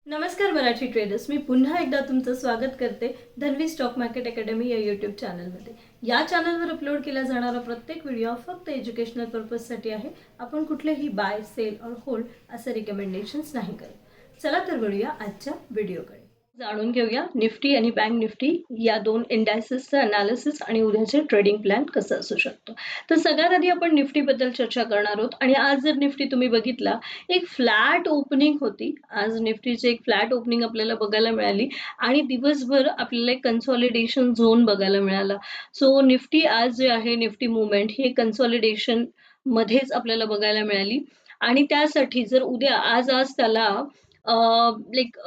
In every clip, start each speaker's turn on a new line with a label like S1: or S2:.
S1: नमस्कार मराठी ट्रेडर्स, मी पुन्हा एकदा तुमचं स्वागत करते धन्वी स्टॉक मार्केट अकॅडमी या यूट्यूब चॅनलमध्ये. या चॅनलवर अपलोड केला जाणारा प्रत्येक व्हिडिओ फक्त एज्युकेशनल पर्पजसाठी आहे. आपण कुठलेही बाय, सेल और होल्ड असे रिकमेंडेशन्स नाही करत. चला तर वळूया आजच्या व्हिडिओकडे. जाणून घेऊया निफ्टी आणि बँक निफ्टी या दोन इंडायसेसचं अनालिसिस आणि उद्याचे ट्रेडिंग प्लॅन कसं असू शकतो. तर सगळ्यात आधी आपण निफ्टीबद्दल चर्चा करणार आहोत. आणि आज जर निफ्टी तुम्ही बघितला, एक फ्लॅट ओपनिंग होती. आज निफ्टीची एक फ्लॅट ओपनिंग आपल्याला बघायला मिळाली आणि दिवसभर आपल्याला एक कन्सॉलिडेशन झोन बघायला मिळाला. सो निफ्टी आज जे आहे, निफ्टी मुवमेंट ही कन्सॉलिडेशन मध्येच आपल्याला बघायला मिळाली. आणि त्यासाठी जर उद्या आज आज त्याला लाईक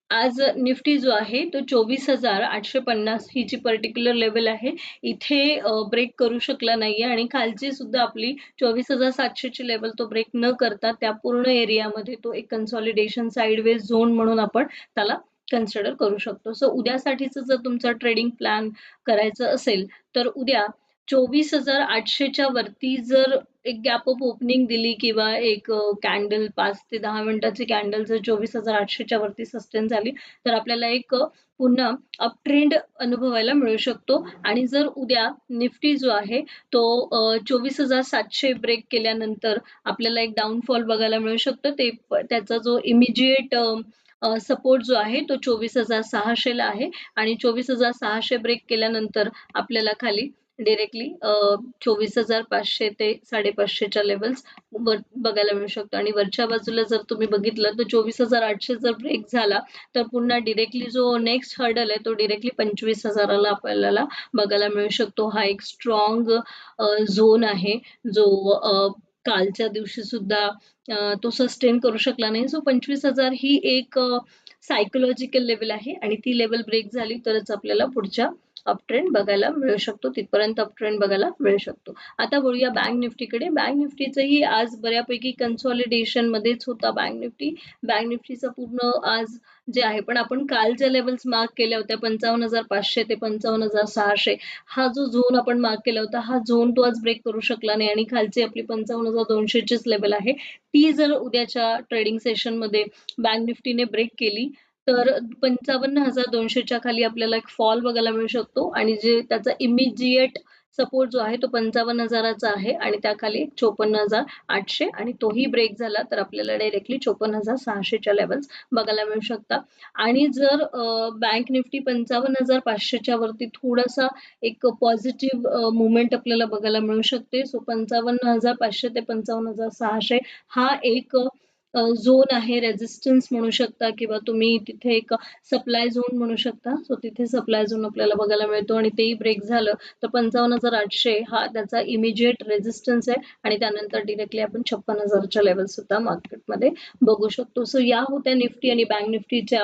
S1: आज निफ्टी जो आहे तो 24,850 ही जी पर्टिक्युलर लेवल आहे, इथे ब्रेक करू शकला नाहीये आणि खालची सुद्धा आपली 24,700 ची लेवल तो ब्रेक न करता त्या पूर्ण एरियामध्ये तो एक कन्सॉलिडेशन साइडवेज झोन म्हणून आपण त्याला कन्सिडर करू शकतो. सो उद्यासाठीचं जर तुमचा ट्रेडिंग प्लॅन करायचं असेल तर उद्या 24,800च्या वरती जर एक गॅप अप ओपनिंग दिली किंवा एक कॅन्डल 5 ते 10 मिनिटाची कॅन्डल जर 24,800च्या वरती सस्टेन झाली तर आपल्याला एक पुन्हा अप ट्रेंड अनुभवायला मिळू शकतो. आणि जर उद्या निफ्टी जो आहे तो 24,700 ब्रेक केल्यानंतर आपल्याला एक डाऊनफॉल बघायला मिळू शकतो. त्याचा जो इमिजिएट सपोर्ट जो आहे तो 24,600 ला आहे आणि 24,600 ब्रेक केल्यानंतर आपल्याला खाली डायरेक्टली 24,500 ते 550च्या लेवल्स बघायला मिळू शकतो. आणि वरच्या बाजूला जर तुम्ही बघितलं तर 24,800 जर ब्रेक झाला तर पुन्हा डायरेक्टली जो नेक्स्ट हर्डल आहे तो डायरेक्टली 25,000ला आपल्याला बघायला मिळू शकतो. हा एक स्ट्रॉंग झोन आहे जो कालच्या दिवशी सुद्धा तो सस्टेन करू शकला नाही. सो 25,000 ही एक सायकोलॉजिकल लेवल आहे आणि ती लेवल ब्रेक झाली तरच आपल्याला पुढच्या अप ट्रेंड बघायला मिळू शकतो. तिथपर्यंत अप ट्रेंड बघायला मिळू शकतो. आता वळूया बँक निफ्टीकडे. बँक निफ्टीचंही आज बऱ्यापैकी कन्सॉलिडेशन मध्येच होता बँक निफ्टी. बँक निफ्टीचा पूर्ण आज जे आहे, पण आपण काल ज्या लेवल्स मार्क केल्या होत्या 55,500 ते 55,600 हा जो झोन आपण मार्क केला होता, हा झोन तो आज ब्रेक करू शकला नाही आणि खालची आपली 55,200 चीच लेवल आहे. ती जर उद्याच्या ट्रेडिंग सेशनमध्ये बँक निफ्टीने ब्रेक केली तर 55,200च्या खाली आपल्याला एक फॉल बघायला मिळू शकतो आणि जे त्याचा इमिजिएट सपोर्ट जो आहे तो 55,000चा आहे आणि त्याखाली 54,800 आणि तोही ब्रेक झाला तर आपल्याला डायरेक्टली 54,600च्या लेवल्स बघायला मिळू शकतात. आणि जर बँक निफ्टी 55,500च्या वरती थोडासा एक पॉझिटिव्ह मुवमेंट आपल्याला बघायला मिळू शकते. सो 55,500 ते 55,600 हा एक झोन आहे, रेझिस्टन्स म्हणू शकता किंवा तुम्ही तिथे एक सप्लाय झोन म्हणू शकता. सो तिथे सप्लाय झोन आपल्याला बघायला मिळतो आणि तेही ब्रेक झालं तर 55,800 हा त्याचा इमिजिएट रेझिस्टन्स आहे आणि त्यानंतर डिरेक्टली आपण 56,000च्या लेवल सुद्धा मार्केटमध्ये बघू शकतो. सो या होत्या निफ्टी आणि बँक निफ्टीच्या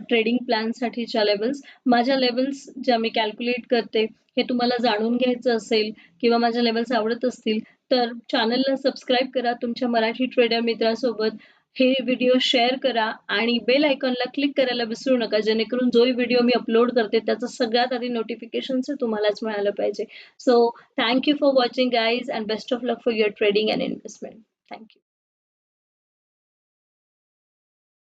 S1: ट्रेडिंग प्लॅनसाठीच्या लेवल्स. माझ्या लेवल्स ज्या मी कॅल्क्युलेट करते हे तुम्हाला जाणून घ्यायचं असेल किंवा माझ्या लेवल्स आवडत असतील तर चॅनलला सबस्क्राईब करा. तुमच्या मराठी ट्रेडर मित्रांसोबत हे व्हिडिओ शेअर करा आणि बेल आयकॉनला क्लिक करायला विसरू नका, जेणेकरून जो व्हिडिओ मी अपलोड करते त्याचं सगळ्यात आधी नोटिफिकेशन तुम्हालाच मिळालं पाहिजे. So thank you for watching guys and best of luck for your trading and investment. Thank you.